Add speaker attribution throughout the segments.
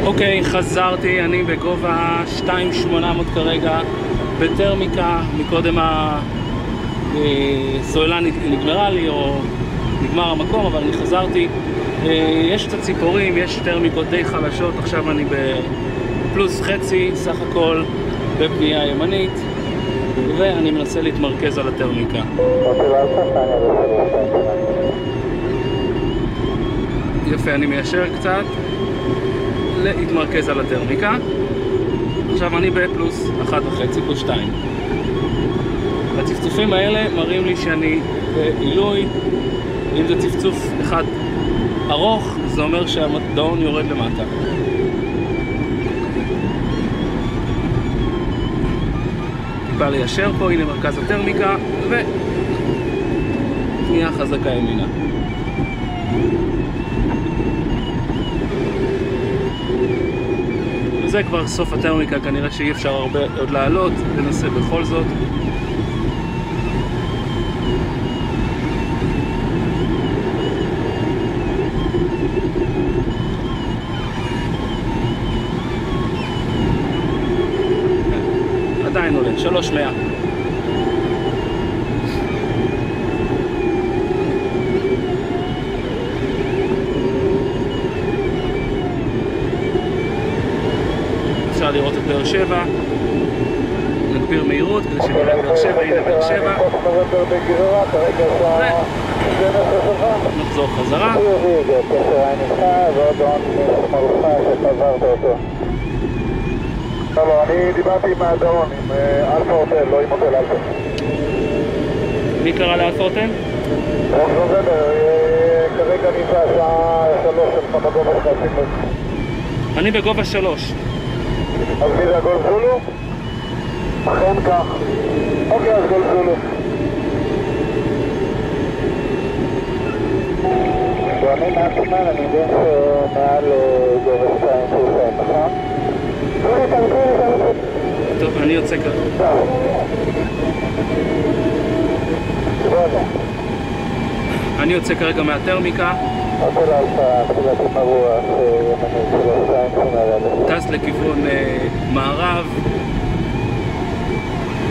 Speaker 1: אוקיי, חזרתי, אני בגובה 2,800 כרגע, בטרמיקה. מקודם הסוללה נגמרה לי, או נגמר המקום, אבל אני חזרתי. יש קצת ציפורים, יש טרמיקות די חלשות, עכשיו אני בפלוס חצי, סך הכל בפנייה ימנית, ואני מנסה להתמרכז על הטרמיקה. יפה, אני מיישר קצת להתמרכז על הטרמיקה. עכשיו אני בפלוס 1.5, פלוס 2. הצפצופים האלה מראים לי שאני בעילוי. אם זה צפצוף אחד ארוך, זה אומר שהדאון יורד למטה. טיפה ליישר פה, הנה מרכז הטרמיקה, ופנייה חזקה ימינה. זה כבר סוף הטרמיקה, כנראה שאי אפשר הרבה עוד לעלות, ננסה בכל זאת. עדיין עולה, 3,100. אפשר לראות את באר שבע, נגביר מהירות כדי שנראה באר שבע, הנה באר שבע, נחזור חזרה.
Speaker 2: לא, אני דיברתי עם הדאון, עם אלפא הוטל, לא עם הוטל אלפא.
Speaker 1: מי קרא לאלפא הוטל?
Speaker 2: רוב נובמבר, כרגע נמצא השעה 3 שלך בגובה שלך, שים לב.
Speaker 1: אני בגובה 3.
Speaker 2: אז מי זה הגולף זולו? אכן כך. אוקיי, אז גולף זולו. ואני מהסימן, אני יודע שמעל גובה 2 פרוסיים, נכון?
Speaker 1: טוב, אני יוצא ככה. אני יוצא כרגע מהטרמיקה. טס לכיוון מערב.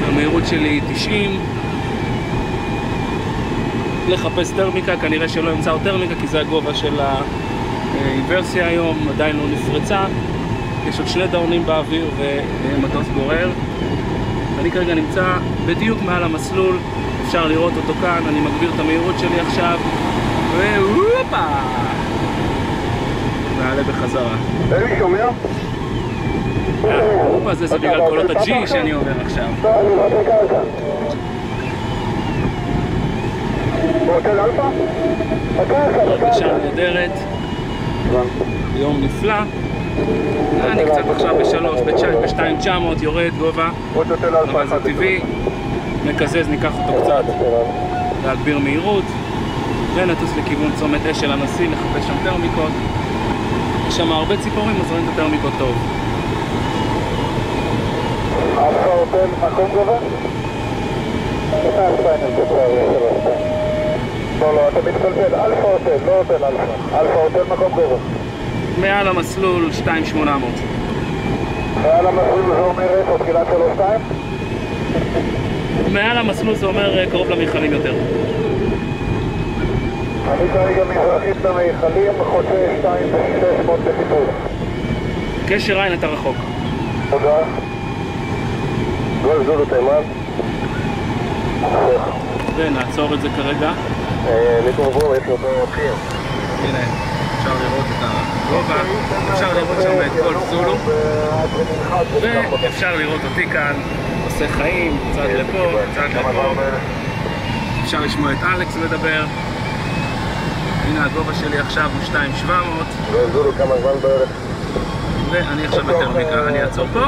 Speaker 1: המהירות שלי 90. לחפש טרמיקה, כנראה שלא אמצא עוד טרמיקה כי זה הגובה של האינברסיה היום, עדיין לא נפרצה. יש עוד 2 דאונים באוויר ומטוס גורר. אני כרגע נמצא בדיוק מעל המסלול, אפשר לראות אותו כאן. אני מגביר את המהירות שלי עכשיו, והופה! נעלה בחזרה.
Speaker 2: מי שומע?
Speaker 1: הופה, זה בגלל קולות הג'י שאני עובר עכשיו.
Speaker 2: הוטל אלפא?
Speaker 1: הרגשה נהדרת, יום נפלא. אני קצת עכשיו ב-2,900, יורד גובה, אבל זה טבעי. מקזז, ניקח אותו קצת, להגביר מהירות, ונטוס לכיוון צומת אש של הנשיא, לחפש שם טרמיקות. יש שם הרבה ציפורים, אז רואים את הטרמיקות טוב.
Speaker 2: אלפא הוטל, מקום גובה? לא, אתה מתפלפל, אלפא הוטל, לא הוטל אלפא. אלפא הוטל, מקום גובה.
Speaker 1: מעל המסלול 2,800.
Speaker 2: מעל המסלול זה אומר איפה, תחילת 3-2?
Speaker 1: מעל המסלול זה אומר קרוב למכלים יותר.
Speaker 2: אני כרגע מזרחית למכלים, חוצה 2,600 בחיתול.
Speaker 1: קשר עין, אתה רחוק.
Speaker 2: תודה. גול זולו תימן.
Speaker 1: ונעצור את זה כרגע.
Speaker 2: מיקרופון, יש לו פה מתחיל.
Speaker 1: הנה, אפשר לראות את הגובה, אפשר לראות שם את גולף זולו, ואפשר לראות אותי כאן, עושה חיים, צד לפה, צד לפה. אפשר לשמוע את אלכס לדבר. הנה הגובה שלי עכשיו הוא 2,700.
Speaker 2: גול זולו כמה זמן בערך?
Speaker 1: ואני עכשיו בטרמיקה, אני אעצור פה.